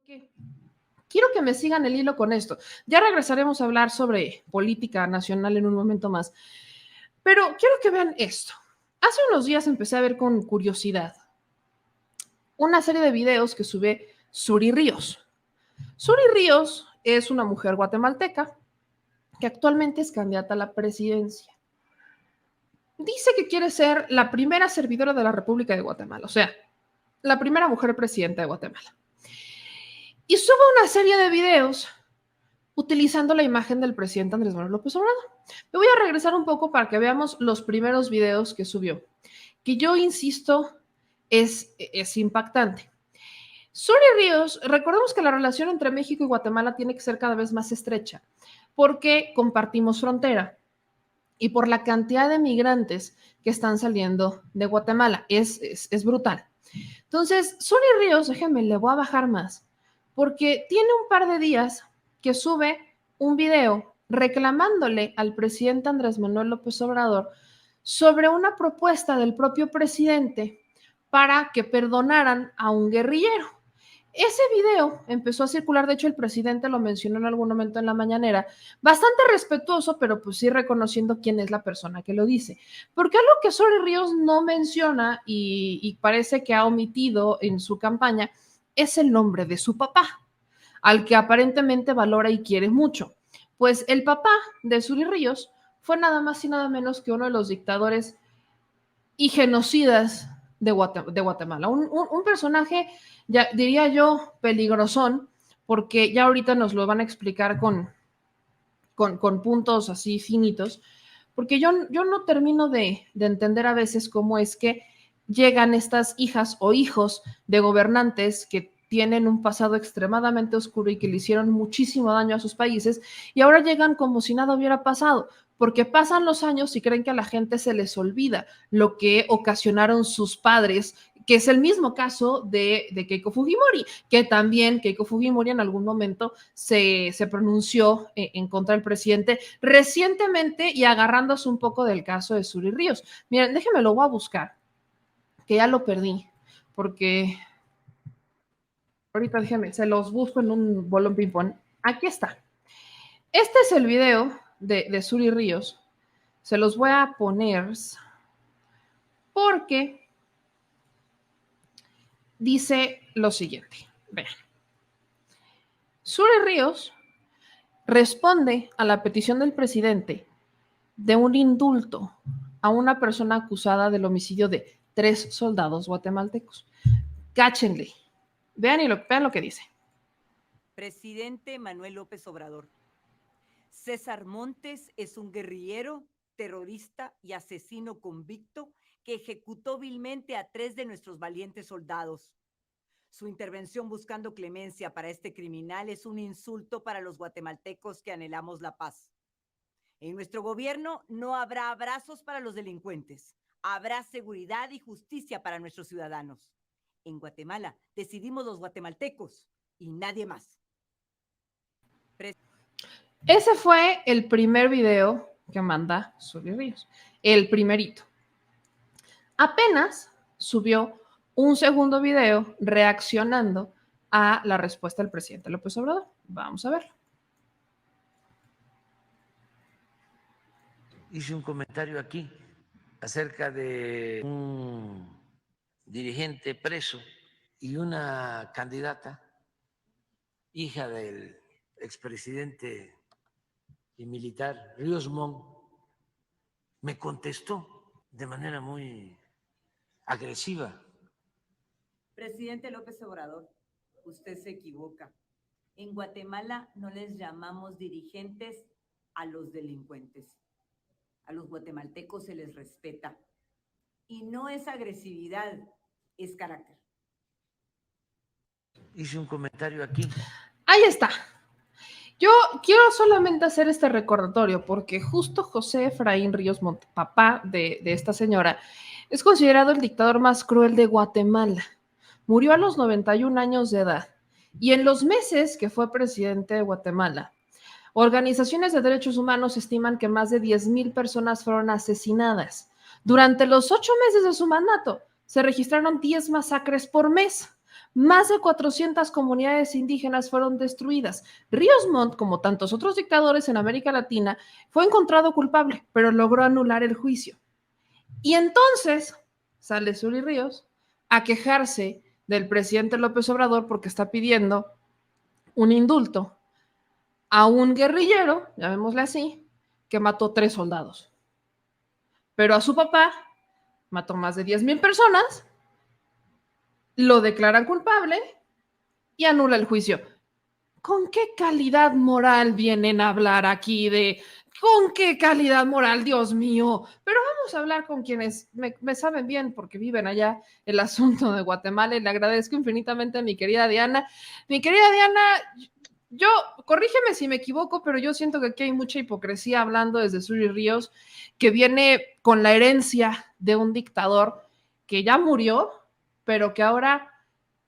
porque quiero que me sigan el hilo con esto. Ya regresaremos a hablar sobre política nacional en un momento más, pero quiero que vean esto. Hace unos días empecé a ver con curiosidad una serie de videos que sube Suri Ríos. Suri Ríos es una mujer guatemalteca que actualmente es candidata a la presidencia. Dice que quiere ser la primera servidora de la República de Guatemala, o sea, la primera mujer presidenta de Guatemala. Y sube una serie de videos utilizando la imagen del presidente Andrés Manuel López Obrador. Me voy a regresar un poco para que veamos los primeros videos que subió, que yo insisto es impactante. Suri Ríos, recordemos que la relación entre México y Guatemala tiene que ser cada vez más estrecha, porque compartimos frontera y por la cantidad de migrantes que están saliendo de Guatemala. Es brutal. Entonces, Suri Ríos, déjenme, le voy a bajar más, porque tiene un par de días que sube un video reclamándole al presidente Andrés Manuel López Obrador sobre una propuesta del propio presidente para que perdonaran a un guerrillero. Ese video empezó a circular, de hecho el presidente lo mencionó en algún momento en la mañanera, bastante respetuoso, pero pues sí reconociendo quién es la persona que lo dice. Porque algo que Suri Ríos no menciona y parece que ha omitido en su campaña es el nombre de su papá, al que aparentemente valora y quiere mucho. Pues el papá de Suri Ríos fue nada más y nada menos que uno de los dictadores y genocidas de Guatemala. Un personaje, ya diría yo, peligrosón, porque ya ahorita nos lo van a explicar con puntos así finitos, porque yo no termino de entender a veces cómo es que llegan estas hijas o hijos de gobernantes que tienen un pasado extremadamente oscuro y que le hicieron muchísimo daño a sus países y ahora llegan como si nada hubiera pasado, porque pasan los años y creen que a la gente se les olvida lo que ocasionaron sus padres, que es el mismo caso de Keiko Fujimori, que también Keiko Fujimori en algún momento se pronunció en contra del presidente recientemente y agarrándose un poco del caso de Suri Ríos. Miren, déjenme lo voy a buscar, que ya lo perdí, porque ahorita déjenme, se los busco en un bolón ping-pong. Aquí está. Este es el video de Suri Ríos. Se los voy a poner porque dice lo siguiente. Vean. Suri Ríos responde a la petición del presidente de un indulto a una persona acusada del homicidio de 3 soldados guatemaltecos. Cáchenle. Vean lo que dice. Presidente Manuel López Obrador. César Montes es un guerrillero, terrorista y asesino convicto que ejecutó vilmente a 3 de nuestros valientes soldados. Su intervención buscando clemencia para este criminal es un insulto para los guatemaltecos que anhelamos la paz. En nuestro gobierno no habrá abrazos para los delincuentes. Habrá seguridad y justicia para nuestros ciudadanos. En Guatemala decidimos los guatemaltecos y nadie más. Ese fue el primer video que manda Suri Ríos, el primerito. Apenas subió un segundo video reaccionando a la respuesta del presidente López Obrador. Vamos a verlo. Hice un comentario aquí acerca de un dirigente preso y una candidata, hija del expresidente y militar Ríos Montt, me contestó de manera muy agresiva. Presidente López Obrador, usted se equivoca. En Guatemala no les llamamos dirigentes a los delincuentes. A los guatemaltecos se les respeta. Y no es agresividad, es carácter. Hice un comentario aquí. Ahí está. Yo quiero solamente hacer este recordatorio porque justo José Efraín Ríos Montt, papá de esta señora, es considerado el dictador más cruel de Guatemala. Murió a los 91 años de edad y en los meses que fue presidente de Guatemala, organizaciones de derechos humanos estiman que más de 10,000 personas fueron asesinadas. Durante los 8 meses de su mandato se registraron 10 masacres por mes. Más de 400 comunidades indígenas fueron destruidas. Ríos Montt, como tantos otros dictadores en América Latina, fue encontrado culpable, pero logró anular el juicio. Y entonces sale Zury Ríos a quejarse del presidente López Obrador porque está pidiendo un indulto a un guerrillero, llamémosle así, que mató 3 soldados. Pero a su papá mató más de 10,000 personas, lo declaran culpable y anula el juicio. ¿Con qué calidad moral vienen a hablar aquí de... ¿Con qué calidad moral, Dios mío? Pero vamos a hablar con quienes me saben bien porque viven allá el asunto de Guatemala y le agradezco infinitamente a mi querida Diana. Mi querida Diana, yo, corrígeme si me equivoco, pero yo siento que aquí hay mucha hipocresía hablando desde Zury Ríos, que viene con la herencia de un dictador que ya murió, pero que ahora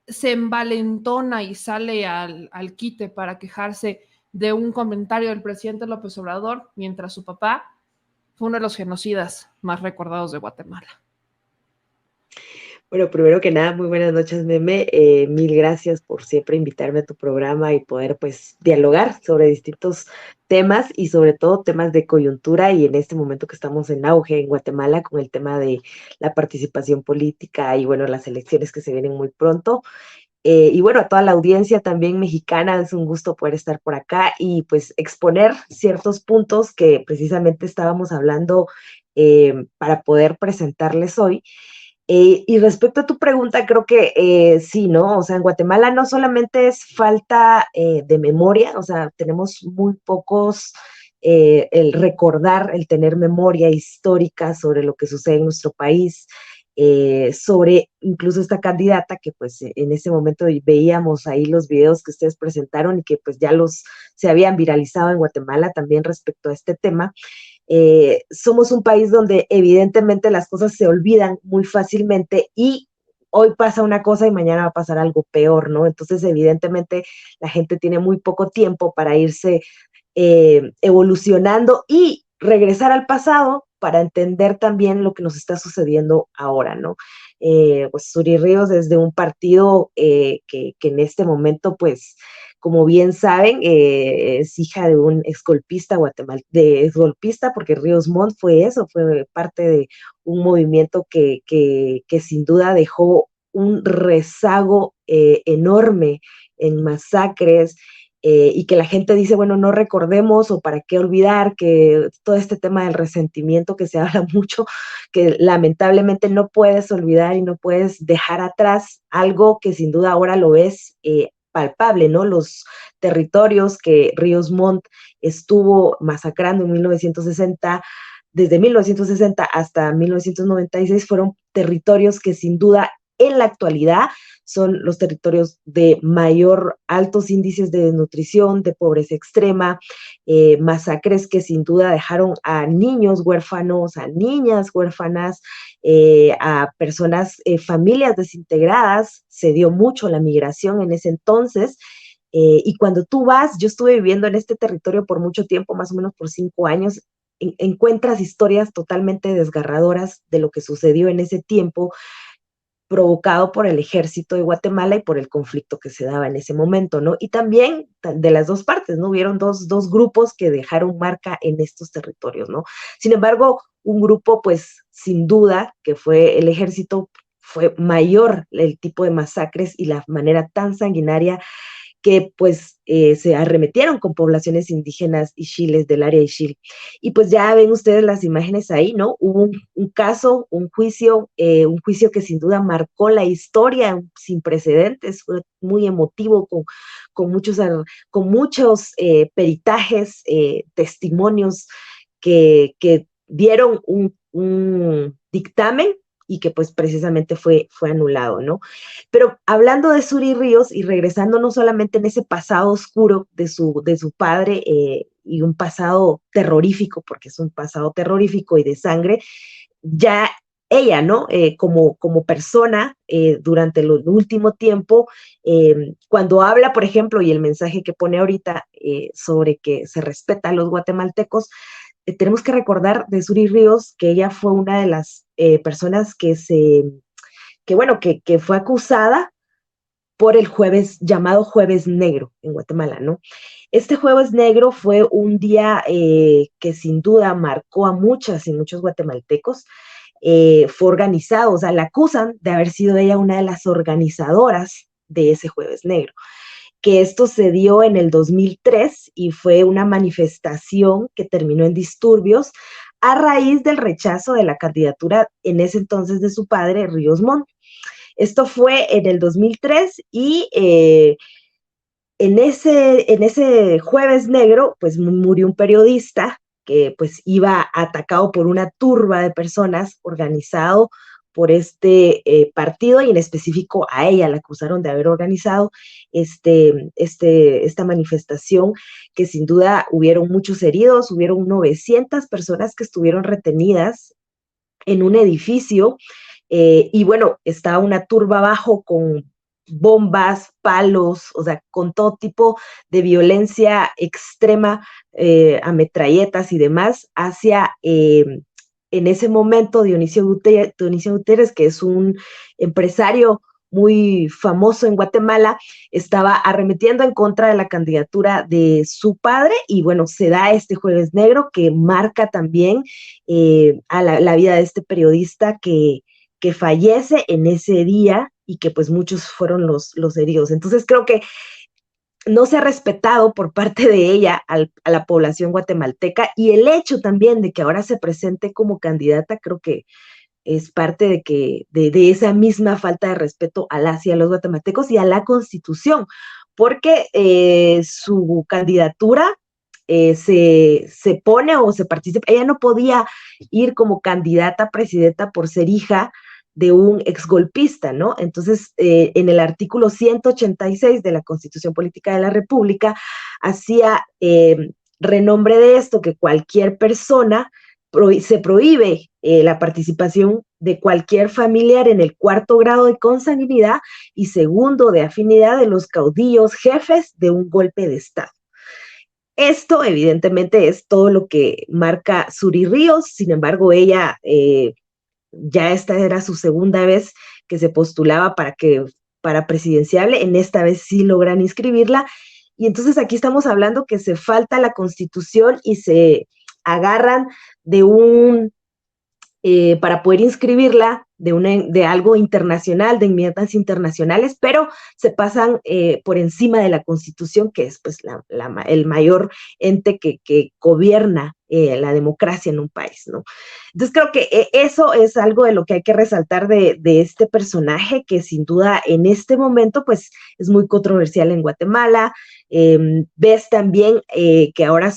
se envalentona y sale al quite para quejarse de un comentario del presidente López Obrador, mientras su papá fue uno de los genocidas más recordados de Guatemala. Bueno, primero que nada, muy buenas noches, Meme. Mil gracias por siempre invitarme a tu programa y poder, pues, dialogar sobre distintos temas y sobre todo temas de coyuntura y en este momento que estamos en auge en Guatemala con el tema de la participación política y, bueno, las elecciones que se vienen muy pronto. Y bueno, a toda la audiencia también mexicana, es un gusto poder estar por acá y pues exponer ciertos puntos que precisamente estábamos hablando para poder presentarles hoy. Y respecto a tu pregunta, creo que sí, ¿no? O sea, en Guatemala no solamente es falta de memoria, o sea, tenemos muy pocos, el recordar, el tener memoria histórica sobre lo que sucede en nuestro país, sobre incluso esta candidata que pues en ese momento veíamos ahí los videos que ustedes presentaron y que pues ya se habían viralizado en Guatemala también respecto a este tema. Somos un país donde evidentemente las cosas se olvidan muy fácilmente y hoy pasa una cosa y mañana va a pasar algo peor, ¿no? Entonces, evidentemente, la gente tiene muy poco tiempo para irse evolucionando y regresar al pasado para entender también lo que nos está sucediendo ahora, ¿no? Pues Zury Ríos es de un partido que en este momento, pues, como bien saben, es hija de un exgolpista exgolpista, porque Ríos Montt fue eso, fue parte de un movimiento que sin duda dejó un rezago enorme en masacres, y que la gente dice, bueno, no recordemos o para qué olvidar que todo este tema del resentimiento que se habla mucho, que lamentablemente no puedes olvidar y no puedes dejar atrás algo que sin duda ahora lo ves palpable, ¿no? Los territorios que Ríos Montt estuvo masacrando en 1960, desde 1960 hasta 1996, fueron territorios que sin duda en la actualidad son los territorios de mayor altos índices de desnutrición, de pobreza extrema, masacres que sin duda dejaron a niños huérfanos, a niñas huérfanas, a personas, familias desintegradas. Se dio mucho la migración en ese entonces. Y cuando tú vas, yo estuve viviendo en este territorio por mucho tiempo, más o menos por 5 años, encuentras historias totalmente desgarradoras de lo que sucedió en ese tiempo, provocado por el ejército de Guatemala y por el conflicto que se daba en ese momento, ¿no? Y también de las dos partes, ¿no? Hubieron dos grupos que dejaron marca en estos territorios, ¿no? Sin embargo, un grupo, pues, sin duda, que fue el ejército, fue mayor el tipo de masacres y la manera tan sanguinaria que pues se arremetieron con poblaciones indígenas ixíles del área ixil. Y pues ya ven ustedes las imágenes ahí, ¿no? Hubo un caso, un juicio que sin duda marcó la historia sin precedentes, fue muy emotivo, con muchos peritajes, testimonios que dieron un dictamen y que pues precisamente fue anulado, ¿no? Pero hablando de Zury Ríos y regresando no solamente en ese pasado oscuro de su padre, y un pasado terrorífico, porque es un pasado terrorífico y de sangre, ya ella, ¿no? Como persona, durante el último tiempo, cuando habla, por ejemplo, y el mensaje que pone ahorita sobre que se respeta a los guatemaltecos, tenemos que recordar de Zury Ríos que ella fue una de las personas que fue acusada por el jueves, llamado Jueves Negro en Guatemala, ¿no? Este Jueves Negro fue un día que sin duda marcó a muchas y muchos guatemaltecos. Fue organizado, o sea, la acusan de haber sido ella una de las organizadoras de ese Jueves Negro, que esto se dio en el 2003 y fue una manifestación que terminó en disturbios a raíz del rechazo de la candidatura en ese entonces de su padre, Ríos Montt. Esto fue en el 2003 y en ese Jueves Negro, pues murió un periodista que pues iba atacado por una turba de personas organizado por este partido, y en específico a ella la acusaron de haber organizado esta manifestación, que sin duda hubieron muchos heridos, hubieron 900 personas que estuvieron retenidas en un edificio, y bueno, estaba una turba abajo con bombas, palos, o sea, con todo tipo de violencia extrema, ametralletas y demás, hacia, en ese momento, Dionisio Gutiérrez, que es un empresario muy famoso en Guatemala, estaba arremetiendo en contra de la candidatura de su padre, y bueno, se da este Jueves Negro que marca también a la vida de este periodista que fallece en ese día, y que pues muchos fueron los heridos. Entonces creo que no se ha respetado por parte de ella a la población guatemalteca, y el hecho también de que ahora se presente como candidata, creo que es parte de esa misma falta de respeto a las y a los guatemaltecos y a la Constitución, porque su candidatura se pone o se participa. Ella no podía ir como candidata a presidenta por ser hija de un exgolpista, ¿no? Entonces, en el artículo 186 de la Constitución Política de la República, hacía renombre de esto, que cualquier persona se prohíbe la participación de cualquier familiar en el 4º grado de consanguinidad y 2º de afinidad de los caudillos jefes de un golpe de Estado. Esto, evidentemente, es todo lo que marca Zury Ríos. Sin embargo, ella ya esta era su segunda vez que se postulaba para presidenciable. En esta vez sí logran inscribirla, y entonces aquí estamos hablando que se falta la Constitución y se agarran de para poder inscribirla de algo internacional, de enmiendas internacionales, pero se pasan por encima de la Constitución, que es pues el mayor ente que gobierna la democracia en un país, ¿no? Entonces creo que eso es algo de lo que hay que resaltar de este personaje, que sin duda en este momento pues es muy controversial en Guatemala. Ves también que ahora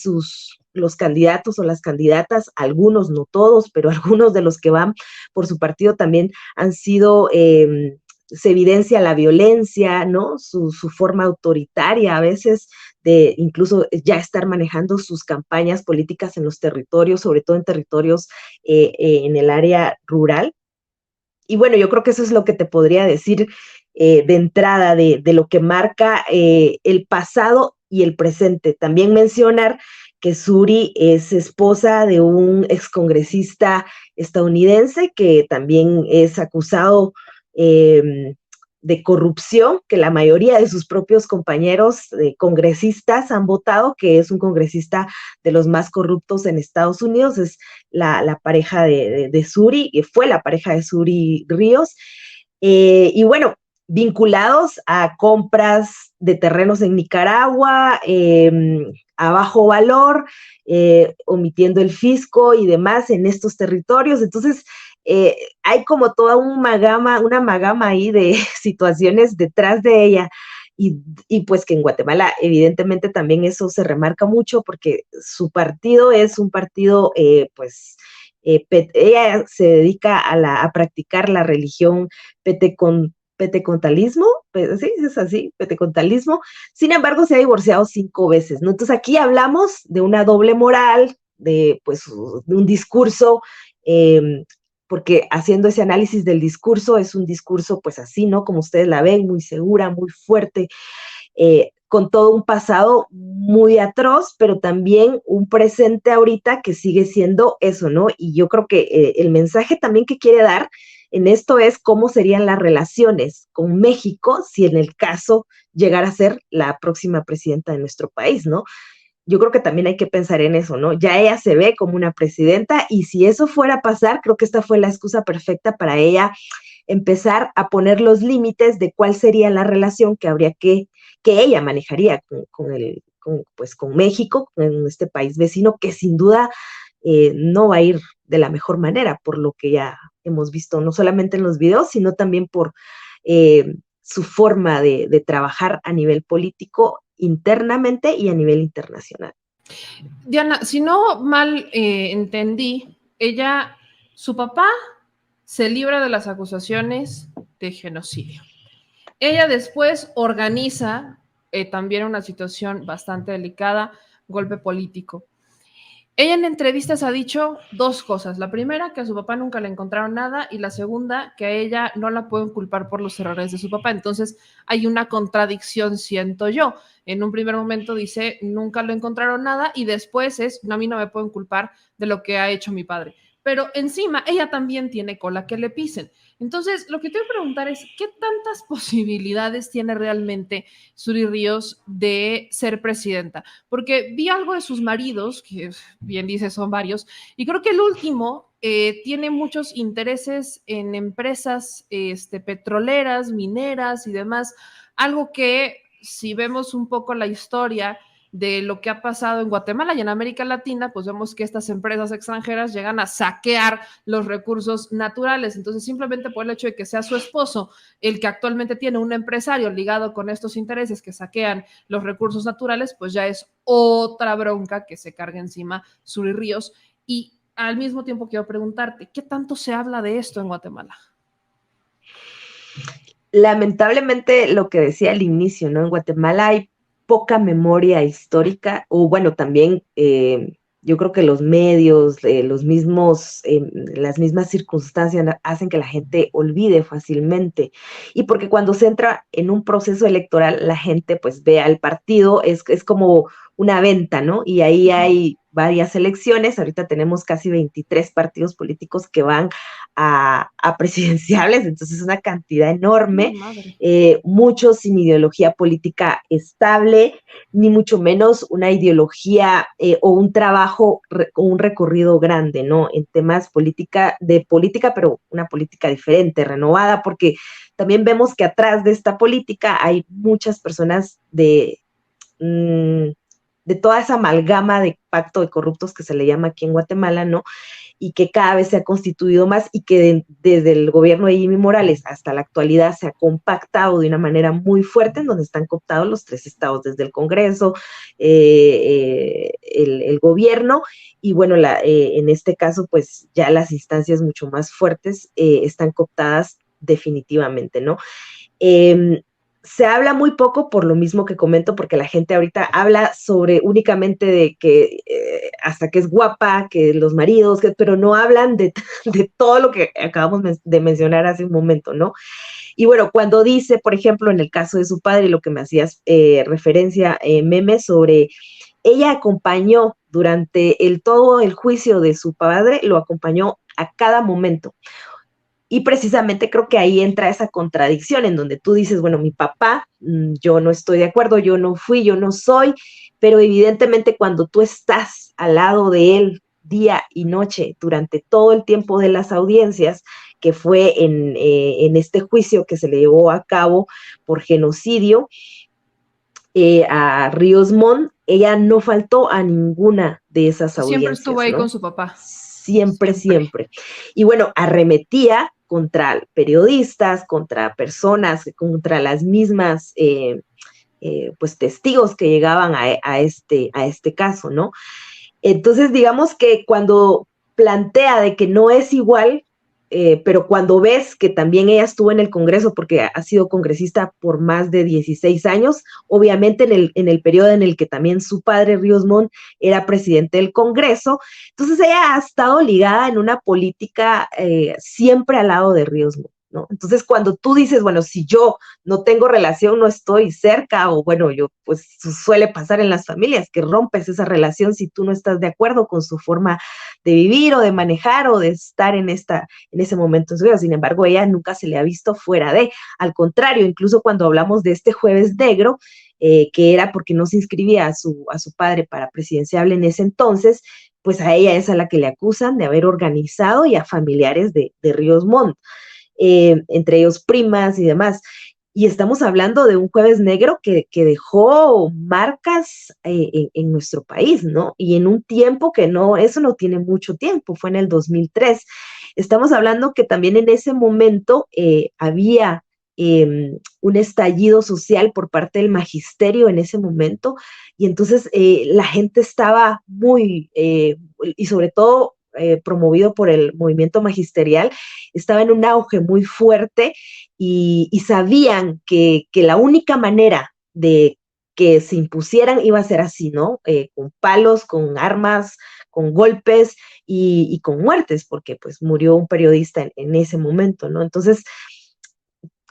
los candidatos o las candidatas, algunos, no todos, pero algunos de los que van por su partido también han sido, se evidencia la violencia, ¿no? Su forma autoritaria a veces, de incluso ya estar manejando sus campañas políticas en los territorios, sobre todo en territorios en el área rural. Y bueno, yo creo que eso es lo que te podría decir de entrada de lo que marca el pasado y el presente. También mencionar que Zury es esposa de un excongresista estadounidense que también es acusado de corrupción, que la mayoría de sus propios compañeros congresistas han votado, que es un congresista de los más corruptos en Estados Unidos. Es la pareja de Zury, y fue la pareja de Zury Ríos. Y bueno, vinculados a compras de terrenos en Nicaragua, a bajo valor, omitiendo el fisco y demás en estos territorios. Entonces, hay como toda una amagama ahí de situaciones detrás de ella, y pues que en Guatemala evidentemente también eso se remarca mucho, porque su partido es un partido, ella se dedica a practicar la religión petecontalismo, sí, es así, petecontalismo. Sin embargo, se ha divorciado 5 veces, ¿no? Entonces aquí hablamos de una doble moral, de un discurso, porque haciendo ese análisis del discurso, es un discurso pues así, ¿no? Como ustedes la ven, muy segura, muy fuerte, con todo un pasado muy atroz, pero también un presente ahorita que sigue siendo eso, ¿no? Y yo creo que el mensaje también que quiere dar en esto es cómo serían las relaciones con México si en el caso llegara a ser la próxima presidenta de nuestro país, ¿no? Yo creo que también hay que pensar en eso, ¿no? Ya ella se ve como una presidenta y si eso fuera a pasar, creo que esta fue la excusa perfecta para ella empezar a poner los límites de cuál sería la relación que habría que ella manejaría con México, con este país vecino, que sin duda no va a ir de la mejor manera, por lo que ya hemos visto, no solamente en los videos, sino también por su forma de trabajar a nivel político internamente y a nivel internacional. Diana, si no mal entendí, su papá se libra de las acusaciones de genocidio. Ella después organiza también una situación bastante delicada, golpe político. Ella en entrevistas ha dicho dos cosas. La primera, que a su papá nunca le encontraron nada, y la segunda, que a ella no la pueden culpar por los errores de su papá. Entonces hay una contradicción, siento yo. En un primer momento dice, nunca le encontraron nada, y después a mí no me pueden culpar de lo que ha hecho mi padre. Pero encima, ella también tiene cola que le pisen. Entonces, lo que te voy a preguntar es, ¿qué tantas posibilidades tiene realmente Zury Ríos de ser presidenta? Porque vi algo de sus maridos, que bien dice son varios, y creo que el último tiene muchos intereses en empresas petroleras, mineras y demás, algo que si vemos un poco la historia de lo que ha pasado en Guatemala y en América Latina, pues vemos que estas empresas extranjeras llegan a saquear los recursos naturales. Entonces, simplemente por el hecho de que sea su esposo el que actualmente tiene un empresario ligado con estos intereses que saquean los recursos naturales, pues ya es otra bronca que se carga encima Zury Ríos. Y al mismo tiempo quiero preguntarte, ¿qué tanto se habla de esto en Guatemala? Lamentablemente, lo que decía al inicio, ¿no? En Guatemala hay poca memoria histórica, o bueno, también yo creo que los medios, las mismas circunstancias hacen que la gente olvide fácilmente. Y porque cuando se entra en un proceso electoral, la gente pues ve al partido, es como una venta, ¿no? Y ahí hay varias elecciones, ahorita tenemos casi 23 partidos políticos que van a presidenciales, entonces es una cantidad enorme, muchos sin ideología política estable, ni mucho menos una ideología o un trabajo o un recorrido grande, ¿no? En temas de política, pero una política diferente, renovada, porque también vemos que atrás de esta política hay muchas personas de toda esa amalgama de pacto de corruptos que se le llama aquí en Guatemala, ¿no? Y que cada vez se ha constituido más y que desde el gobierno de Jimmy Morales hasta la actualidad se ha compactado de una manera muy fuerte, en donde están cooptados los 3 estados, desde el Congreso, el gobierno, y bueno, en este caso, pues ya las instancias mucho más fuertes están cooptadas definitivamente, ¿no? Se habla muy poco por lo mismo que comento, porque la gente ahorita habla únicamente de que hasta que es guapa, que los maridos, pero no hablan de todo lo que acabamos de mencionar hace un momento, ¿no? Y bueno, cuando dice, por ejemplo, en el caso de su padre, lo que me hacías referencia, Meme, sobre ella acompañó durante todo el juicio de su padre, lo acompañó a cada momento. Y precisamente creo que ahí entra esa contradicción en donde tú dices, bueno, mi papá, yo no estoy de acuerdo, yo no fui, yo no soy, pero evidentemente cuando tú estás al lado de él día y noche durante todo el tiempo de las audiencias, que fue en este juicio que se le llevó a cabo por genocidio a Ríos Montt, ella no faltó a ninguna de esas audiencias. Siempre estuvo ahí, ¿no?, con su papá. Siempre. Y bueno, arremetía contra periodistas, contra personas, contra las mismas pues testigos que llegaban a este caso, ¿no? Entonces, digamos que cuando plantea de que no es igual, pero cuando ves que también ella estuvo en el Congreso, porque ha sido congresista por más de 16 años, obviamente en el periodo en el que también su padre, Ríos Montt, era presidente del Congreso, entonces ella ha estado ligada en una política siempre al lado de Ríos Montt, ¿no? Entonces, cuando tú dices, bueno, si yo no tengo relación, no estoy cerca, o bueno, yo, pues suele pasar en las familias, que rompes esa relación si tú no estás de acuerdo con su forma de vivir o de manejar o de estar en ese momento en su vida. Sin embargo, ella nunca se le ha visto fuera de, al contrario, incluso cuando hablamos de este Jueves Negro, que era porque no se inscribía a su padre para presidenciable en ese entonces, pues a ella es a la que le acusan de haber organizado y a familiares de Ríos Montt, entre ellos primas y demás. Y estamos hablando de un Jueves Negro que dejó marcas en nuestro país, ¿no? Y en un tiempo que eso no tiene mucho tiempo, fue en el 2003. Estamos hablando que también en ese momento había un estallido social por parte del magisterio en ese momento, y entonces la gente estaba muy, y sobre todo promovido por el movimiento magisterial, estaba en un auge muy fuerte y sabían que la única manera de que se impusieran iba a ser así, ¿no? Con palos, con armas, con golpes y con muertes, porque pues murió un periodista en ese momento, ¿no? Entonces,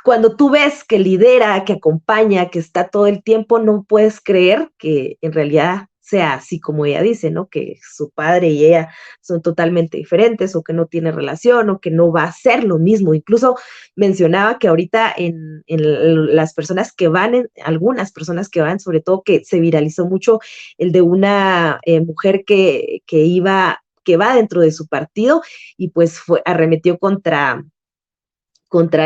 cuando tú ves que lidera, que acompaña, que está todo el tiempo, no puedes creer que en realidad sea así como ella dice, ¿no? Que su padre y ella son totalmente diferentes, o que no tiene relación, o que no va a ser lo mismo. Incluso mencionaba que ahorita en las personas que van, algunas personas que van, sobre todo que se viralizó mucho el de una mujer que va dentro de su partido y pues arremetió contra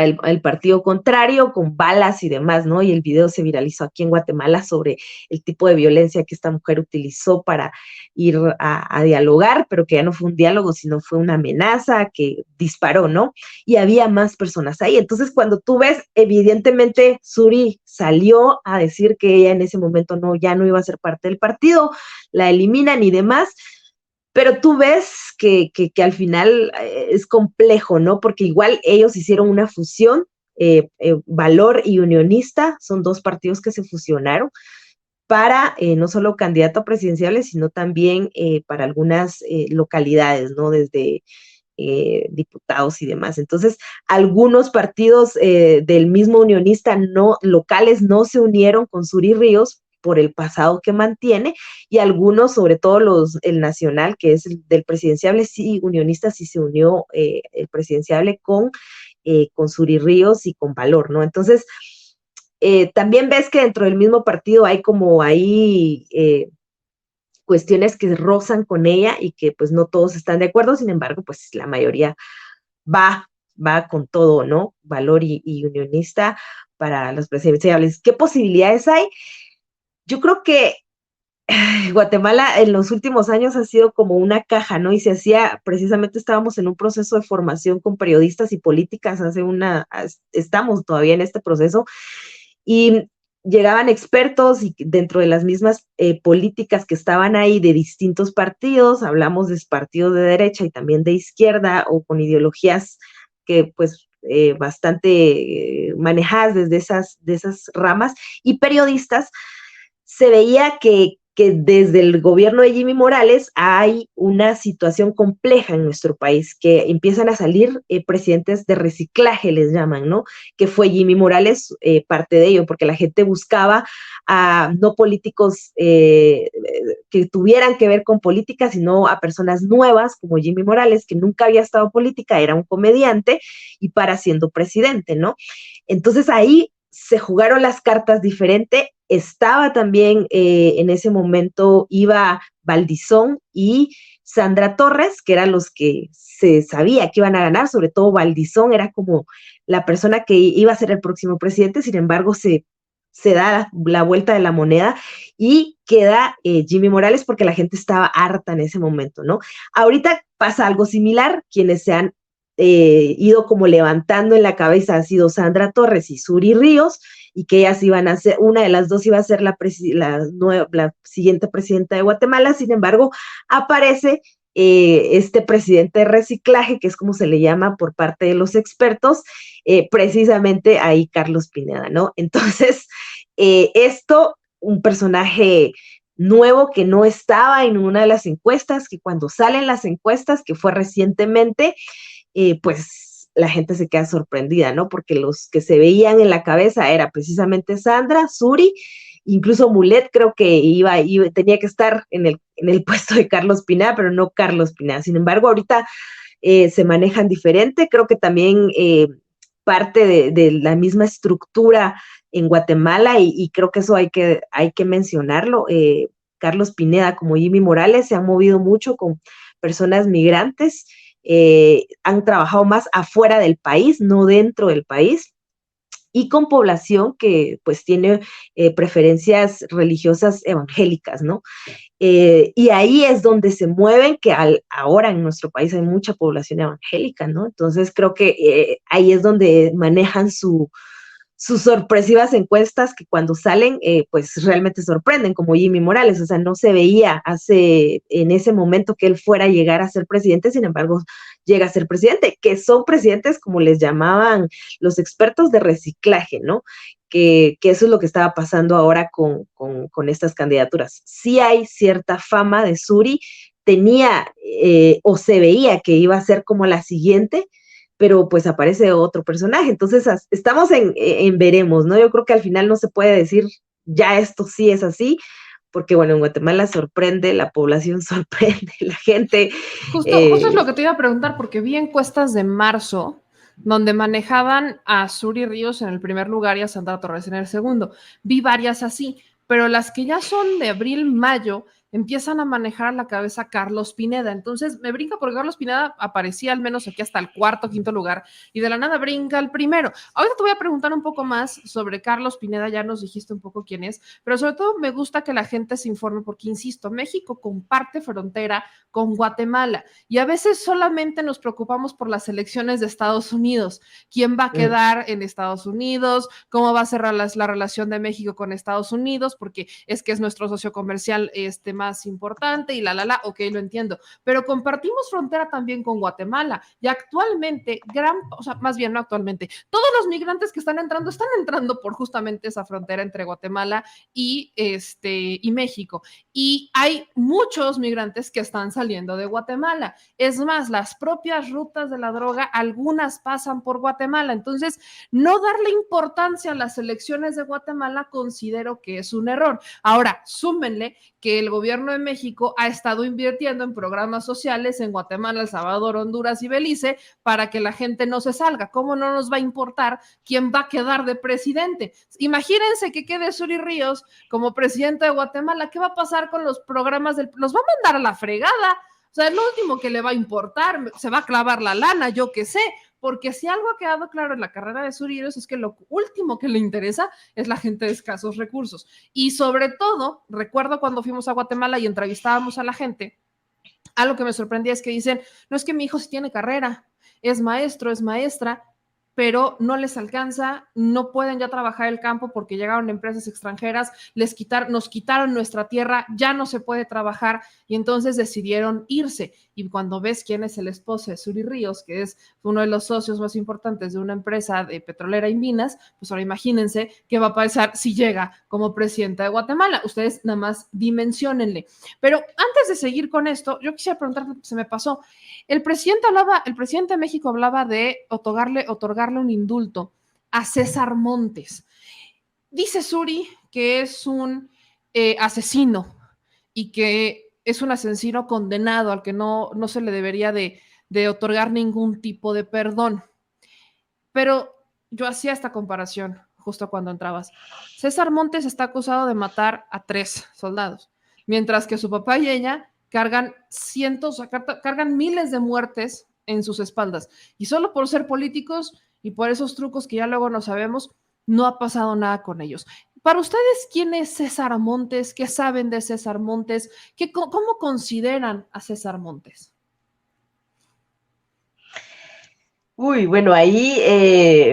el partido contrario, con balas y demás, ¿no? Y el video se viralizó aquí en Guatemala sobre el tipo de violencia que esta mujer utilizó para ir a dialogar, pero que ya no fue un diálogo, sino fue una amenaza que disparó, ¿no? Y había más personas ahí. Entonces, cuando tú ves, evidentemente, Suri salió a decir que ella en ese momento ya no iba a ser parte del partido, la eliminan y demás, pero tú ves que al final es complejo, ¿no? Porque igual ellos hicieron una fusión, Valor y Unionista, son dos partidos que se fusionaron para no solo candidato a presidenciales, sino también para algunas localidades, ¿no? Desde diputados y demás. Entonces, algunos partidos del mismo Unionista locales no se unieron con Suri Ríos por el pasado que mantiene, y algunos, sobre todo el nacional, que es el del presidenciable, sí, Unionista sí se unió el presidenciable con Suri Ríos y con Valor, ¿no? Entonces, también ves que dentro del mismo partido hay como ahí cuestiones que rozan con ella y que pues no todos están de acuerdo. Sin embargo, pues la mayoría va con todo, ¿no? Valor y Unionista para los presidenciables. ¿Qué posibilidades hay? Yo creo que Guatemala en los últimos años ha sido como una caja, ¿no? Y precisamente estábamos en un proceso de formación con periodistas y políticas estamos todavía en este proceso, y llegaban expertos y dentro de las mismas políticas que estaban ahí de distintos partidos, hablamos de partidos de derecha y también de izquierda, o con ideologías que pues bastante manejadas desde esas ramas, y periodistas. Se veía que desde el gobierno de Jimmy Morales hay una situación compleja en nuestro país, que empiezan a salir presidentes de reciclaje, les llaman, ¿no? Que fue Jimmy Morales parte de ello, porque la gente buscaba a no políticos que tuvieran que ver con política, sino a personas nuevas, como Jimmy Morales, que nunca había estado en política, era un comediante, y siendo presidente, ¿no? Entonces ahí se jugaron las cartas diferente. Estaba también en ese momento, iba Valdizón y Sandra Torres, que eran los que se sabía que iban a ganar. Sobre todo Valdizón era como la persona que iba a ser el próximo presidente. Sin embargo, se da la vuelta de la moneda y queda Jimmy Morales, porque la gente estaba harta en ese momento, ¿no? Ahorita pasa algo similar. Quienes se han ido como levantando en la cabeza ha sido Sandra Torres y Suri Ríos, y que ellas iban a ser, una de las dos iba a ser la siguiente presidenta de Guatemala. Sin embargo, aparece este presidente de reciclaje, que es como se le llama por parte de los expertos, precisamente ahí Carlos Pineda, ¿no? Entonces, un personaje nuevo que no estaba en una de las encuestas, que cuando salen las encuestas, que fue recientemente, pues la gente se queda sorprendida, ¿no? Porque los que se veían en la cabeza era precisamente Sandra, Suri, incluso Mulet creo que tenía que estar en el puesto de Carlos Pineda, pero no Carlos Pineda. Sin embargo, ahorita se manejan diferente, creo que también parte de la misma estructura en Guatemala, y creo que eso hay que mencionarlo. Carlos Pineda como Jimmy Morales se han movido mucho con personas migrantes, han trabajado más afuera del país, no dentro del país, y con población que pues tiene preferencias religiosas evangélicas, ¿no? Y ahí es donde se mueven, que ahora en nuestro país hay mucha población evangélica, ¿no? Entonces creo que ahí es donde manejan sus sorpresivas encuestas, que cuando salen, pues realmente sorprenden, como Jimmy Morales. O sea, no se veía en ese momento que él fuera a llegar a ser presidente, sin embargo, llega a ser presidente, que son presidentes, como les llamaban los expertos, de reciclaje, ¿no? Que eso es lo que estaba pasando ahora con estas candidaturas. Sí hay cierta fama de Suri, tenía o se veía que iba a ser como la siguiente, pero pues aparece otro personaje. Entonces estamos en veremos, ¿no? Yo creo que al final no se puede decir ya esto sí es así, porque bueno, en Guatemala sorprende, la población sorprende, la gente. Justo es lo que te iba a preguntar, porque vi encuestas de marzo donde manejaban a Suri Ríos en el primer lugar y a Sandra Torres en el segundo. Vi varias así, pero las que ya son de abril, mayo, empiezan a manejar a la cabeza Carlos Pineda. Entonces me brinca porque Carlos Pineda aparecía al menos aquí hasta el cuarto, quinto lugar, y de la nada brinca al primero. Ahorita te voy a preguntar un poco más sobre Carlos Pineda, ya nos dijiste un poco quién es, pero sobre todo me gusta que la gente se informe porque, insisto, México comparte frontera con Guatemala y a veces solamente nos preocupamos por las elecciones de Estados Unidos. ¿Quién va a quedar en Estados Unidos? ¿Cómo va a ser la relación de México con Estados Unidos? Porque es que es nuestro socio comercial más importante y ok, lo entiendo, pero compartimos frontera también con Guatemala y actualmente, más bien no actualmente, todos los migrantes que están entrando por justamente esa frontera entre Guatemala y México, y hay muchos migrantes que están saliendo de Guatemala. Es más, las propias rutas de la droga, algunas pasan por Guatemala. Entonces, no darle importancia a las elecciones de Guatemala considero que es un error. Ahora, súmenle que el gobierno de México ha estado invirtiendo en programas sociales en Guatemala, El Salvador, Honduras y Belice para que la gente no se salga. ¿Cómo no nos va a importar quién va a quedar de presidente? Imagínense que quede Suri Ríos como presidente de Guatemala. ¿Qué va a pasar con los programas? Los va a mandar a la fregada. O sea, es lo último que le va a importar, se va a clavar la lana, yo qué sé, porque si algo ha quedado claro en la carrera de Suri Ríos es que lo último que le interesa es la gente de escasos recursos. Y sobre todo, recuerdo cuando fuimos a Guatemala y entrevistábamos a la gente, algo que me sorprendía es que dicen, no, es que mi hijo sí tiene carrera, es maestro, es maestra, pero no les alcanza, no pueden ya trabajar el campo porque llegaron empresas extranjeras, nos quitaron nuestra tierra, ya no se puede trabajar y entonces decidieron irse. Y cuando ves quién es el esposo de Suri Ríos, que es uno de los socios más importantes de una empresa de petrolera y minas, pues ahora imagínense qué va a pasar si llega como presidenta de Guatemala. Ustedes nada más dimensionenle. Pero antes de seguir con esto, yo quisiera preguntar, se me pasó, el presidente de México hablaba de otorgarle un indulto a César Montes. Dice Suri que es un asesino y que es un asesino condenado al que no se le debería de otorgar ningún tipo de perdón. Pero yo hacía esta comparación justo cuando entrabas. César Montes está acusado de matar a 3 soldados, mientras que su papá y ella cargan miles de muertes en sus espaldas. Y solo por ser políticos y por esos trucos que ya luego no sabemos, no ha pasado nada con ellos. Para ustedes, ¿quién es César Montes? ¿Qué saben de César Montes? ¿Cómo consideran a César Montes? Uy, bueno, ahí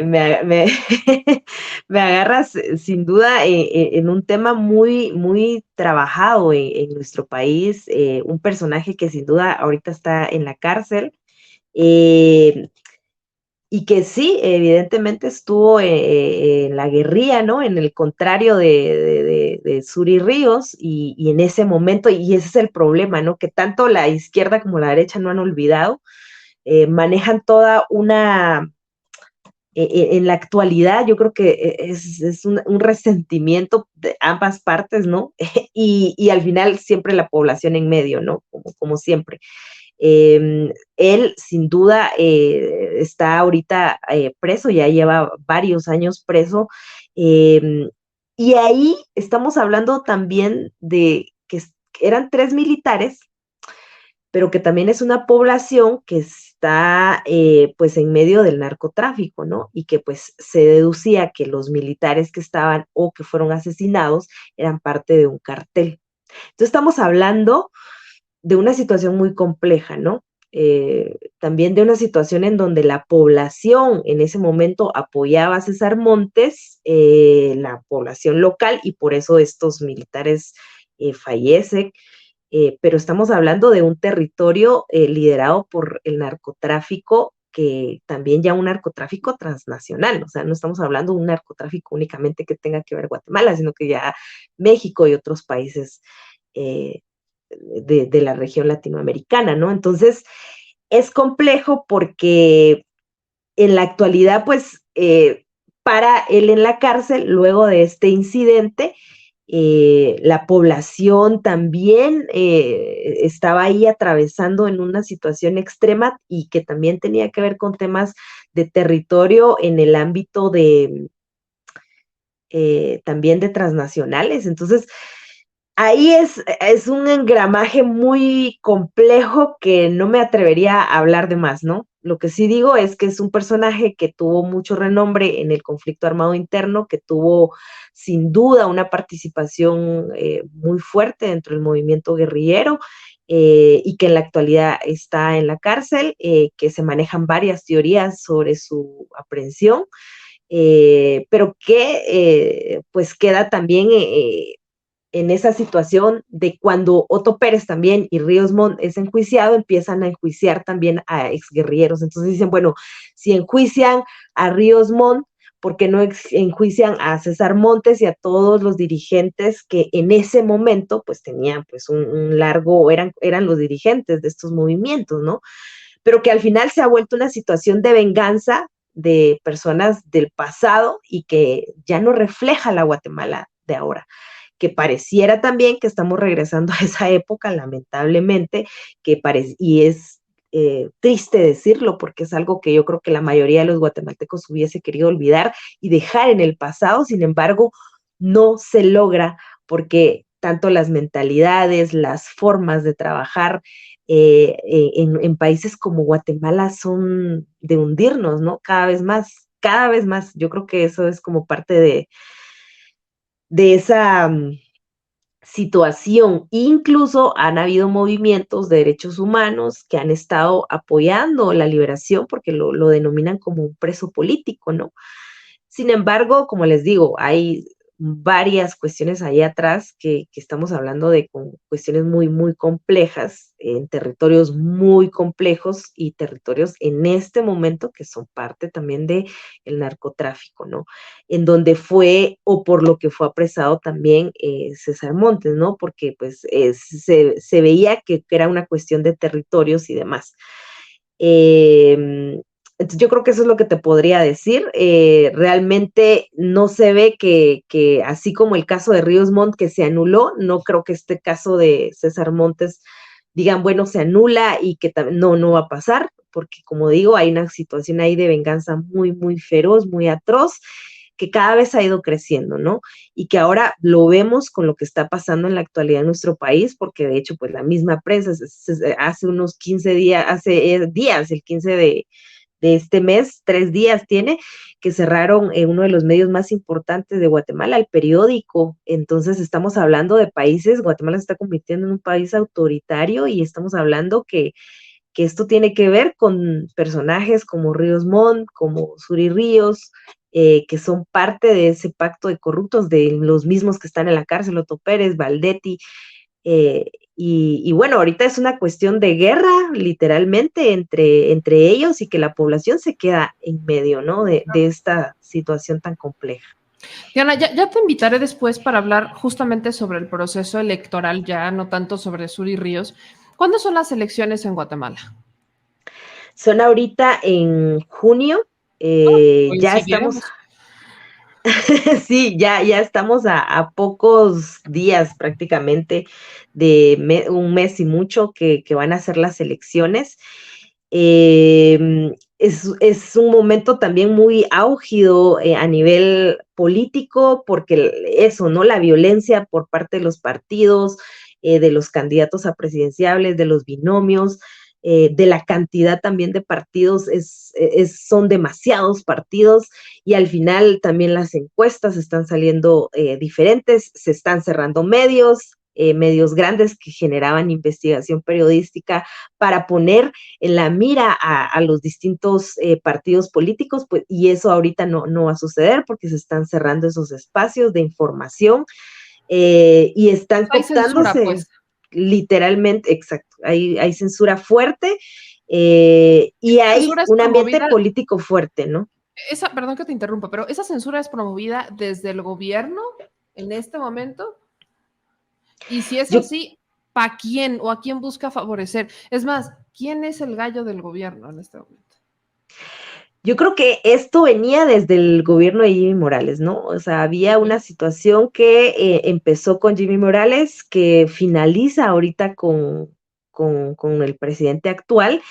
me agarras sin duda en un tema muy, muy trabajado en nuestro país, un personaje que sin duda ahorita está en la cárcel, y que sí, evidentemente estuvo en la guerrilla, ¿no? En el contrario de Suri Ríos, y en ese momento, y ese es el problema, ¿no? Que tanto la izquierda como la derecha no han olvidado, manejan toda una en la actualidad yo creo que es un resentimiento de ambas partes, ¿no? Y al final siempre la población en medio, ¿no? Como siempre. Él sin duda está ahorita preso, ya lleva varios años preso, y ahí estamos hablando también de que eran 3 militares, pero que también es una población que está pues en medio del narcotráfico, ¿no? Y que pues se deducía que los militares que estaban o que fueron asesinados eran parte de un cartel. Entonces estamos hablando de una situación muy compleja, ¿no? También de una situación en donde la población en ese momento apoyaba a César Montes, la población local, y por eso estos militares fallecen, pero estamos hablando de un territorio liderado por el narcotráfico, que también ya un narcotráfico transnacional, o sea, no estamos hablando de un narcotráfico únicamente que tenga que ver Guatemala, sino que ya México y otros países de la región latinoamericana, ¿no? Entonces, es complejo porque en la actualidad, pues, para él en la cárcel, luego de este incidente, la población también estaba ahí atravesando en una situación extrema y que también tenía que ver con temas de territorio en el ámbito de también de transnacionales. Entonces, ahí es un engramaje muy complejo que no me atrevería a hablar de más, ¿no? Lo que sí digo es que es un personaje que tuvo mucho renombre en el conflicto armado interno, que tuvo sin duda una participación muy fuerte dentro del movimiento guerrillero, y que en la actualidad está en la cárcel, que se manejan varias teorías sobre su aprehensión, pero que pues queda también en esa situación de cuando Otto Pérez también y Ríos Montt es enjuiciado, empiezan a enjuiciar también a exguerrilleros. Entonces dicen, bueno, si enjuician a Ríos Montt, ¿por qué no enjuician a César Montes y a todos los dirigentes que en ese momento pues tenían pues un largo, eran los dirigentes de estos movimientos, ¿no? Pero que al final se ha vuelto una situación de venganza de personas del pasado y que ya no refleja la Guatemala de ahora, que pareciera también que estamos regresando a esa época, lamentablemente, y es triste decirlo, porque es algo que yo creo que la mayoría de los guatemaltecos hubiese querido olvidar y dejar en el pasado. Sin embargo, no se logra porque tanto las mentalidades, las formas de trabajar en países como Guatemala son de hundirnos, ¿no? Cada vez más, cada vez más. Yo creo que eso es como parte de esa situación. Incluso han habido movimientos de derechos humanos que han estado apoyando la liberación porque lo denominan como un preso político, ¿no? Sin embargo, como les digo, hay varias cuestiones ahí atrás que estamos hablando de cuestiones muy, muy complejas, en territorios muy complejos y territorios en este momento que son parte también del narcotráfico, ¿no? En donde fue, o por lo que fue apresado también César Montes, ¿no? Porque pues se veía que era una cuestión de territorios y demás. Entonces yo creo que eso es lo que te podría decir. Realmente no se ve que así como el caso de Ríos Montt que se anuló, no creo que este caso de César Montes digan, bueno, se anula y que no va a pasar, porque como digo, hay una situación ahí de venganza muy, muy feroz, muy atroz, que cada vez ha ido creciendo, ¿no? Y que ahora lo vemos con lo que está pasando en la actualidad en nuestro país, porque de hecho, pues la misma prensa hace unos 15 días, hace días, el 15 de este mes, 3 días tiene, que cerraron uno de los medios más importantes de Guatemala, el periódico. Entonces estamos hablando de países, Guatemala se está convirtiendo en un país autoritario y estamos hablando que esto tiene que ver con personajes como Ríos Montt, como Suri Ríos, que son parte de ese pacto de corruptos, de los mismos que están en la cárcel, Otto Pérez, Valdetti, y bueno, ahorita es una cuestión de guerra, literalmente, entre ellos y que la población se queda en medio, ¿no? De esta situación tan compleja. Diana, ya te invitaré después para hablar justamente sobre el proceso electoral, ya no tanto sobre Suri Ríos. ¿Cuándo son las elecciones en Guatemala? Son ahorita en junio, Ya estamos, Coincidiremos. sí, ya estamos a pocos días prácticamente de un mes y mucho que van a ser las elecciones. Es un momento también muy álgido a nivel político, porque eso, ¿no? La violencia por parte de los partidos, de los candidatos a presidenciables, de los binomios, de la cantidad también de partidos, son demasiados partidos y al final también las encuestas están saliendo diferentes, se están cerrando medios grandes que generaban investigación periodística para poner en la mira a los distintos partidos políticos, pues, y eso ahorita no va a suceder porque se están cerrando esos espacios de información y están Hay censura, cooptándose pues. literalmente, exacto, hay censura fuerte y Esa hay censura es un ambiente promovida, político fuerte, ¿no? perdón que te interrumpa, pero esa censura es promovida desde el gobierno en este momento. Y si es Yo así, ¿para quién o a quién busca favorecer? Es más, ¿quién es el gallo del gobierno en este momento? Yo creo que esto venía desde el gobierno de Jimmy Morales, ¿no? O sea, había una situación que empezó con Jimmy Morales, que finaliza ahorita con el presidente actual,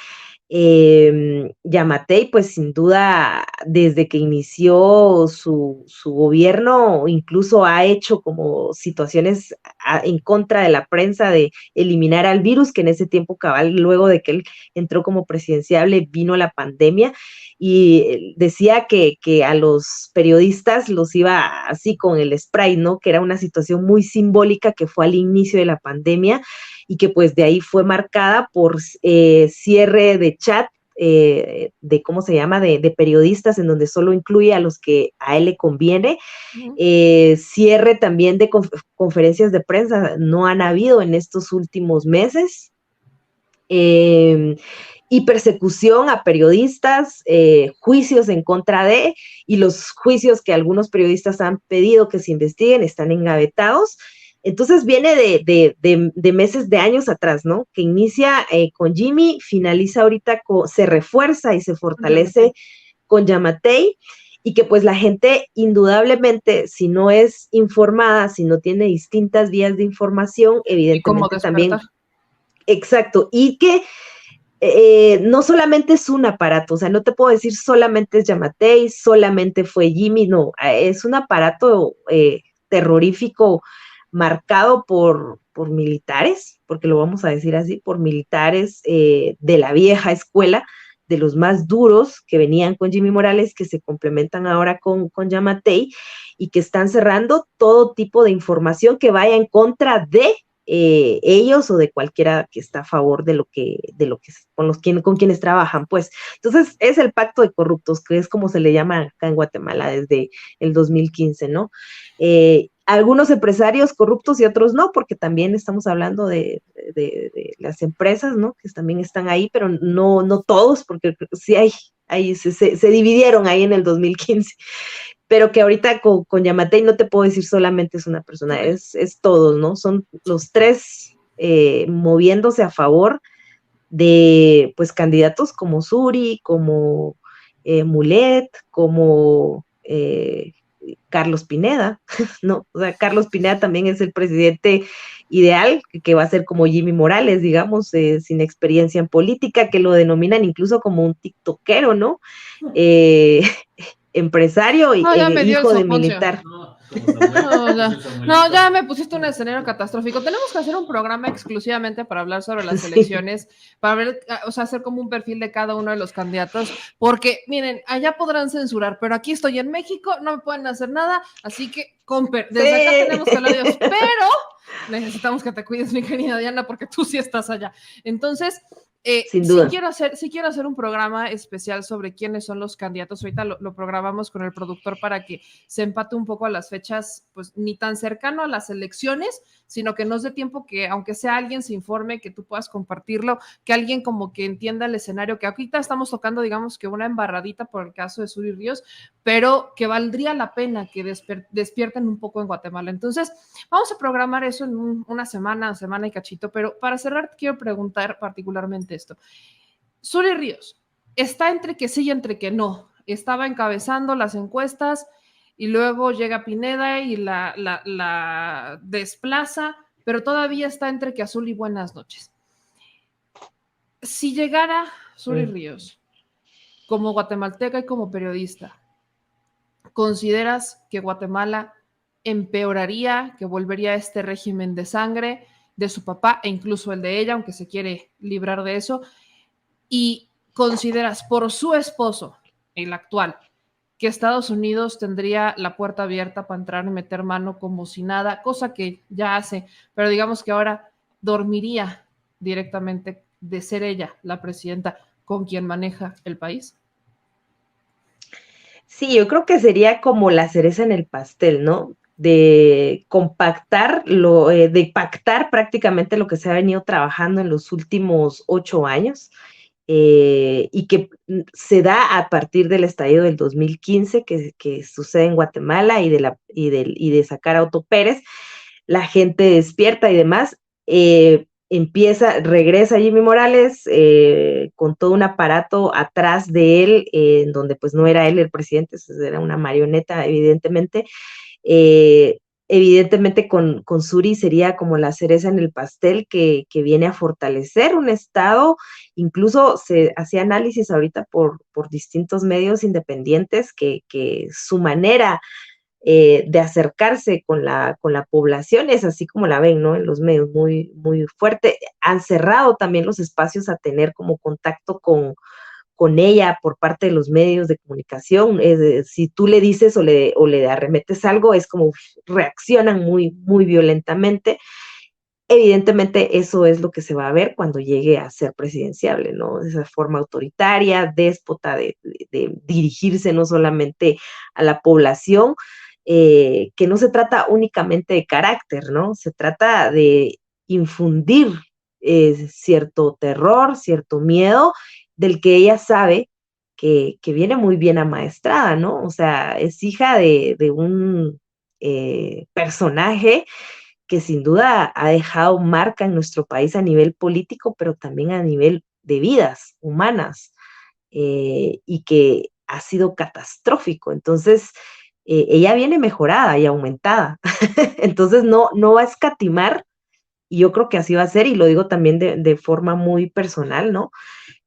Yamatei, pues sin duda, desde que inició su gobierno, incluso ha hecho como situaciones en contra de la prensa de eliminar al virus, que en ese tiempo cabal, luego de que él entró como presidenciable, vino la pandemia y decía que a los periodistas los iba así con el spray, ¿no? Que era una situación muy simbólica que fue al inicio de la pandemia y que pues de ahí fue marcada por cierre de chat, de cómo se llama, de periodistas, en donde solo incluye a los que a él le conviene. Cierre también de conferencias de prensa, no han habido en estos últimos meses. Y persecución a periodistas, juicios en contra de, y los juicios que algunos periodistas han pedido que se investiguen están engavetados. Entonces viene de meses, de años atrás, ¿no? Que inicia con Jimmy, finaliza ahorita, se refuerza y se fortalece con Yamatei, y que pues la gente indudablemente, si no es informada, si no tiene distintas vías de información, Y cómo evidentemente despertar. también, exacto, y que no solamente es un aparato, o sea, no te puedo decir solamente es Yamatei, solamente fue Jimmy, no, es un aparato terrorífico marcado por militares, porque lo vamos a decir así, por militares de la vieja escuela, de los más duros que venían con Jimmy Morales, que se complementan ahora con Yamatei y que están cerrando todo tipo de información que vaya en contra de ellos o de cualquiera que está a favor de lo que con quienes trabajan, pues. Entonces, es el pacto de corruptos, que es como se le llama acá en Guatemala desde el 2015, ¿no? Algunos empresarios corruptos y otros no, porque también estamos hablando de las empresas, ¿no? Que también están ahí, pero no todos, porque sí se dividieron ahí en el 2015, pero que ahorita con Yamatei no te puedo decir solamente es una persona, Okay. es todos, ¿no? Son los tres moviéndose a favor de, pues, candidatos como Suri, como Mulet, como Carlos Pineda, ¿no? O sea, Carlos Pineda también es el presidente ideal, que va a ser como Jimmy Morales, digamos, sin experiencia en política, que lo denominan incluso como un tiktokero, ¿no? Eh, empresario y No, ya me dio el hijo de soponcio. militar. No, ya me pusiste un escenario catastrófico. Tenemos que hacer un programa exclusivamente para hablar sobre las Sí. elecciones, para ver, o sea, hacer como un perfil de cada uno de los candidatos, porque miren, allá podrán censurar, pero aquí estoy en México, no me pueden hacer nada, así que, comper, desde acá tenemos que hablar de Dios, pero necesitamos que te cuides, mi querida Diana, porque tú sí estás allá. Entonces, Sin duda. sí quiero hacer un programa especial sobre quiénes son los candidatos. Ahorita lo programamos con el productor para que se empate un poco a las fechas, pues ni tan cercano a las elecciones, sino que nos dé tiempo que, aunque sea alguien se informe, que tú puedas compartirlo, que alguien como que entienda el escenario, que ahorita estamos tocando, digamos que una embarradita por el caso de Suri Ríos, pero que valdría la pena que despierten un poco en Guatemala. Entonces, vamos a programar eso en una semana y cachito, pero para cerrar, quiero preguntar particularmente esto. Suri Ríos, está entre que sí y entre que no. estaba encabezando las encuestas y luego llega Pineda y la desplaza, pero todavía está entre que azul y buenas noches. Si llegara Suri Ríos como guatemalteca y como periodista, ¿consideras que Guatemala empeoraría, que volvería a este régimen de sangre de su papá e incluso el de ella, aunque se quiere librar de eso? ¿Y consideras por su esposo, el actual, que Estados Unidos tendría la puerta abierta para entrar y meter mano como si nada, cosa que ya hace, pero digamos que ahora dormiría directamente de ser ella la presidenta con quien maneja el país? Sí, yo creo que sería como la cereza en el pastel, ¿no? De compactar, de pactar prácticamente lo que se ha venido trabajando en los últimos 8 años, y que se da a partir del estallido del 2015 que sucede en Guatemala y de sacar a Otto Pérez. La gente despierta y demás. Regresa Jimmy Morales con todo un aparato atrás de él, en donde pues no era él el presidente, era una marioneta, evidentemente. Eh, Evidentemente con Suri sería como la cereza en el pastel que viene a fortalecer un Estado. Incluso se hacía análisis ahorita por distintos medios independientes que su manera de acercarse con la población es así como la ven, ¿no? En los medios, muy, muy fuerte. Han cerrado también los espacios a tener como contacto con ella por parte de los medios de comunicación. Si tú le dices o le arremetes algo, es como reaccionan muy, muy violentamente. Evidentemente eso es lo que se va a ver cuando llegue a ser presidenciable, ¿no? Esa forma autoritaria, déspota de dirigirse no solamente a la población, que no se trata únicamente de carácter, ¿no? Se trata de infundir cierto terror, cierto miedo, del que ella sabe que viene muy bien amaestrada, ¿no? O sea, es hija de un personaje que sin duda ha dejado marca en nuestro país a nivel político, pero también a nivel de vidas humanas, y que ha sido catastrófico. Entonces, ella viene mejorada y aumentada. Entonces, no va a escatimar, y yo creo que así va a ser, y lo digo también de forma muy personal, ¿no?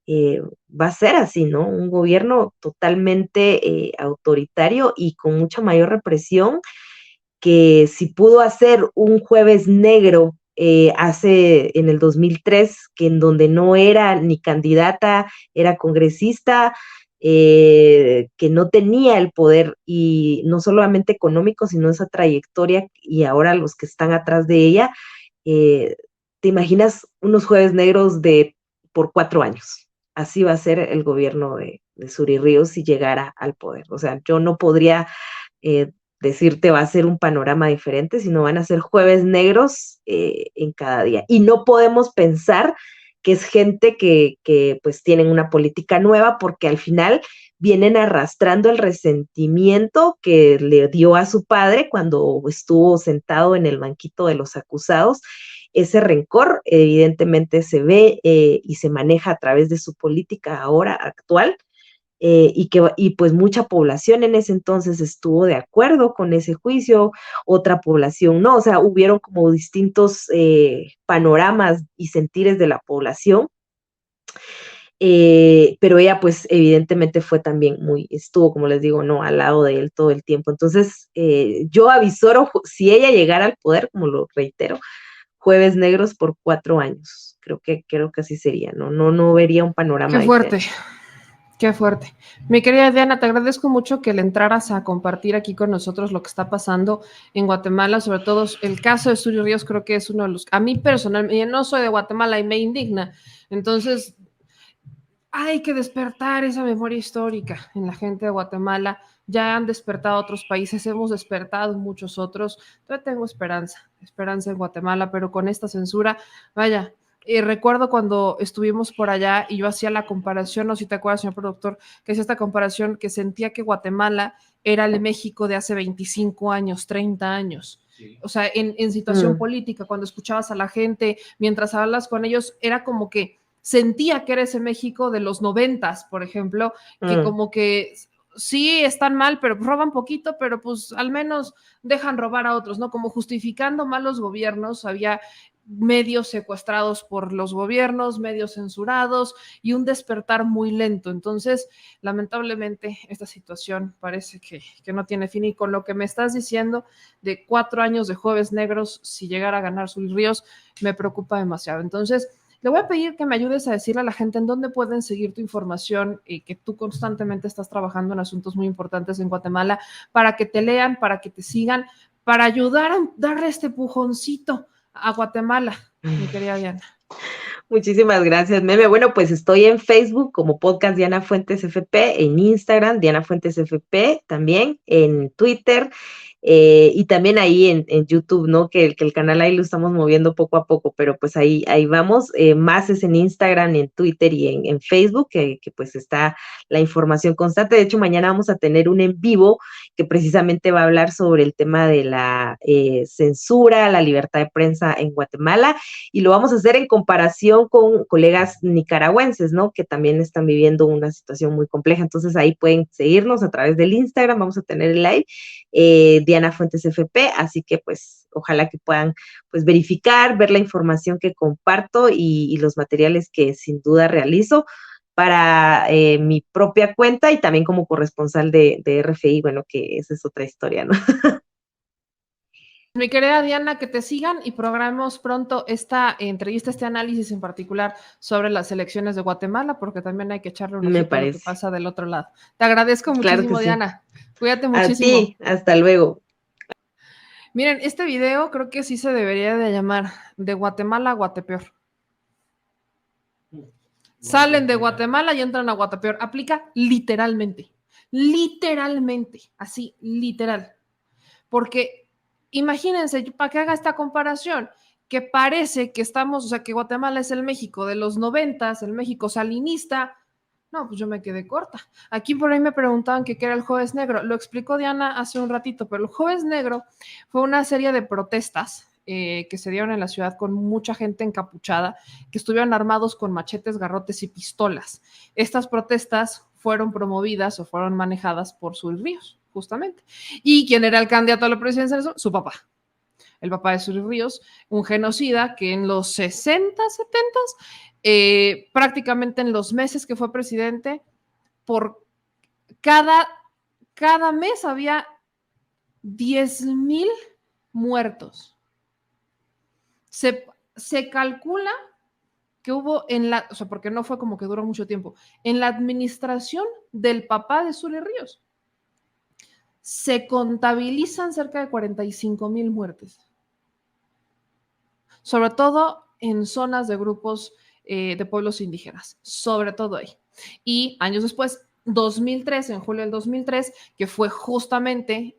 Va a ser así, ¿no? Un gobierno totalmente autoritario y con mucha mayor represión, que si pudo hacer un jueves negro hace en el 2003, que en donde no era ni candidata, era congresista, que no tenía el poder, y no solamente económico, sino esa trayectoria, y ahora los que están atrás de ella, eh, te imaginas unos jueves negros por 4 años. Así va a ser el gobierno de Suri Ríos si llegara al poder. O sea, yo no podría eh, decirte va a ser un panorama diferente, sino van a ser jueves negros en cada día. Y no podemos pensar que es gente que pues tienen una política nueva, porque al final vienen arrastrando el resentimiento que le dio a su padre cuando estuvo sentado en el banquito de los acusados. Ese rencor evidentemente se ve y se maneja a través de su política ahora actual, y pues mucha población en ese entonces estuvo de acuerdo con ese juicio, otra población no. O sea, hubieron como distintos panoramas y sentires de la población, pero ella pues evidentemente fue también estuvo, como les digo, no, al lado de él todo el tiempo. Entonces, yo avisoro, si ella llegara al poder, como lo reitero, jueves negros por 4 años. Creo que así sería, ¿no? No vería un panorama Qué fuerte. diferente. Qué fuerte. Mi querida Diana, te agradezco mucho que le entraras a compartir aquí con nosotros lo que está pasando en Guatemala, sobre todo el caso de Suri Ríos. Creo que es uno de los, a mí personalmente, no soy de Guatemala y me indigna. Entonces, hay que despertar esa memoria histórica en la gente de Guatemala. Ya han despertado otros países, hemos despertado muchos otros. Yo tengo esperanza en Guatemala, pero con esta censura, vaya. Recuerdo cuando estuvimos por allá y yo hacía la comparación, no sé si te acuerdas, señor productor, que hacía esta comparación, que sentía que Guatemala era el México de hace 25 años, 30 años. Sí. O sea, en situación política, cuando escuchabas a la gente, mientras hablas con ellos, era como que sentía que era ese México de los 90, por ejemplo, que como que sí están mal, pero roban poquito, pero pues al menos dejan robar a otros, ¿no? Como justificando malos gobiernos, había medios secuestrados por los gobiernos, medios censurados y un despertar muy lento. Entonces, lamentablemente, esta situación parece que no tiene fin, y con lo que me estás diciendo de 4 años de Jueves Negros, si llegara a ganar Sul Ríos, me preocupa demasiado. Entonces, le voy a pedir que me ayudes a decirle a la gente en dónde pueden seguir tu información y que tú constantemente estás trabajando en asuntos muy importantes en Guatemala, para que te lean, para que te sigan, para ayudar a darle este pujoncito a Guatemala, mi querida Diana. Muchísimas gracias, Meme. Bueno, pues estoy en Facebook como Podcast Diana Fuentes FP, en Instagram Diana Fuentes FP, también en Twitter, y también ahí en YouTube, ¿no? Que el canal ahí lo estamos moviendo poco a poco, pero pues ahí vamos. Más es en Instagram, en Twitter y en Facebook, que pues está la información constante. De hecho, mañana vamos a tener un en vivo que precisamente va a hablar sobre el tema de la censura, la libertad de prensa en Guatemala, y lo vamos a hacer en comparación con colegas nicaragüenses, ¿no? Que también están viviendo una situación muy compleja. Entonces ahí pueden seguirnos a través del Instagram, vamos a tener el live, Diana Fuentes FP, así que pues ojalá que puedan pues verificar, ver la información que comparto y los materiales que sin duda realizo para mi propia cuenta y también como corresponsal de RFI, bueno, que esa es otra historia, ¿no? Mi querida Diana, que te sigan y programemos pronto esta entrevista, este análisis en particular sobre las elecciones de Guatemala, porque también hay que echarle un Me ojito a lo que parece. pasa del otro lado. Te agradezco Claro que muchísimo, sí. Diana. Cuídate A muchísimo. ti, hasta luego. Miren, este video creo que sí se debería de llamar De Guatemala a Guatepeor. Salen de Guatemala y entran a Guatepeor. Aplica literalmente. Literalmente. Así, literal. Porque imagínense, para que haga esta comparación, que parece que estamos, o sea, que Guatemala es el México de los 90, el México salinista. No, pues yo me quedé corta. Aquí por ahí me preguntaban qué era el Jueves Negro. Lo explicó Diana hace un ratito, pero el Jueves Negro fue una serie de protestas que se dieron en la ciudad con mucha gente encapuchada, que estuvieron armados con machetes, garrotes y pistolas. Estas protestas fueron promovidas o fueron manejadas por Sul Ríos, justamente. ¿Y quién era el candidato a la presidencia? Su papá. El papá de Sul Ríos, un genocida que en los 60, 70, prácticamente en los meses que fue presidente, por cada mes había 10,000 muertos. Se calcula que hubo o sea, porque no fue como que duró mucho tiempo, en la administración del papá de Sul Ríos, se contabilizan cerca de 45,000 muertes. Sobre todo en zonas de grupos de pueblos indígenas, sobre todo ahí. Y años después, 2003, en julio del 2003, que fue justamente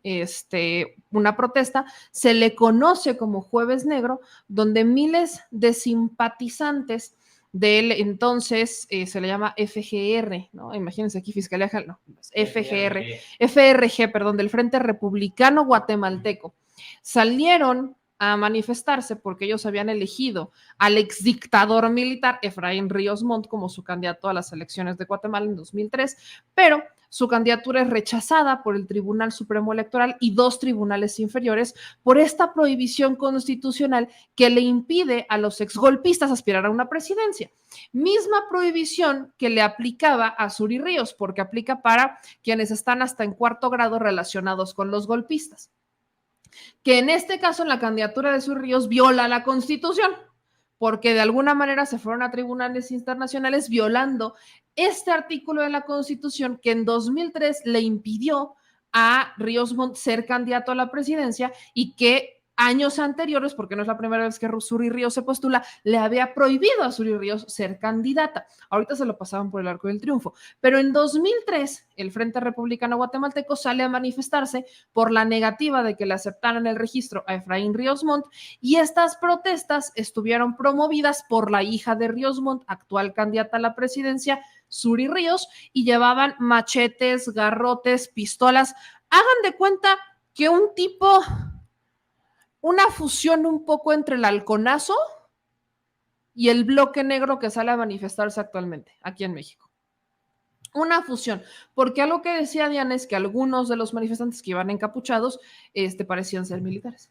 una protesta, se le conoce como Jueves Negro, donde miles de simpatizantes del entonces se le llama FGR, ¿no? Imagínense aquí Fiscalía, no, FRG, perdón, del Frente Republicano Guatemalteco, salieron a manifestarse porque ellos habían elegido al exdictador militar Efraín Ríos Montt como su candidato a las elecciones de Guatemala en 2003, pero su candidatura es rechazada por el Tribunal Supremo Electoral y 2 tribunales inferiores por esta prohibición constitucional que le impide a los exgolpistas aspirar a una presidencia. Misma prohibición que le aplicaba a Suri Ríos, porque aplica para quienes están hasta en 4º grado relacionados con los golpistas, que en este caso en la candidatura de Sul Ríos viola la Constitución, porque de alguna manera se fueron a tribunales internacionales violando este artículo de la Constitución que en 2003 le impidió a Ríos Montt ser candidato a la presidencia y que años anteriores, porque no es la primera vez que Suri Ríos se postula, le había prohibido a Suri Ríos ser candidata. Ahorita se lo pasaban por el arco del triunfo. Pero en 2003, el Frente Republicano Guatemalteco sale a manifestarse por la negativa de que le aceptaran el registro a Efraín Ríos Montt, y estas protestas estuvieron promovidas por la hija de Ríos Montt, actual candidata a la presidencia, Suri Ríos, y llevaban machetes, garrotes, pistolas. Hagan de cuenta que una fusión un poco entre el halconazo y el bloque negro que sale a manifestarse actualmente aquí en México. Una fusión, porque algo que decía Diana es que algunos de los manifestantes que iban encapuchados parecían ser militares.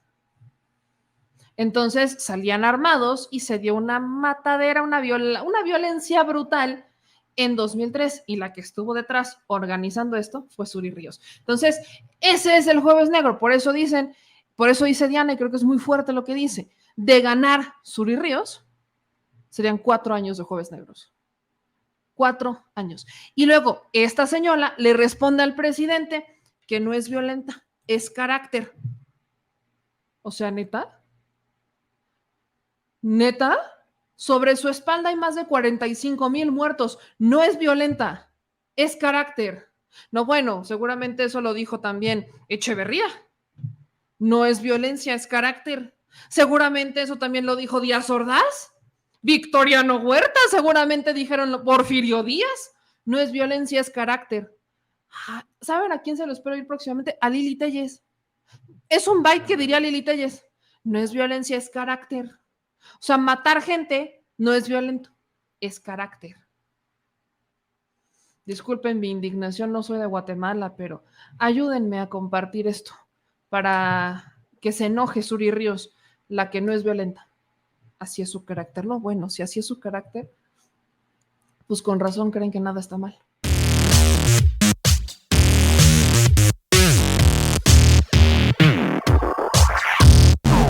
Entonces salían armados y se dio una matadera, una violencia brutal en 2003, y la que estuvo detrás organizando esto fue Suri Ríos. Entonces, ese es el Jueves Negro, por eso dice Diana, y creo que es muy fuerte lo que dice, de ganar Suri Ríos, serían 4 años de Jueves Negros. 4 años. Y luego, esta señora le responde al presidente que no es violenta, es carácter. O sea, ¿neta? ¿Neta? Sobre su espalda hay más de 45,000 muertos. No es violenta, es carácter. No, bueno, seguramente eso lo dijo también Echeverría. No es violencia, es carácter. Seguramente eso también lo dijo Díaz Ordaz. Victoriano Huerta, seguramente dijeron Porfirio Díaz. No es violencia, es carácter. ¿Saben a quién se lo espero ir próximamente? A Lili Telles. Es un byte que diría Lili Telles. No es violencia, es carácter. O sea, matar gente no es violento, es carácter. Disculpen mi indignación, no soy de Guatemala, pero ayúdenme a compartir esto para que se enoje Suri Ríos, la que no es violenta. Así es su carácter. No, bueno, si así es su carácter, pues con razón creen que nada está mal.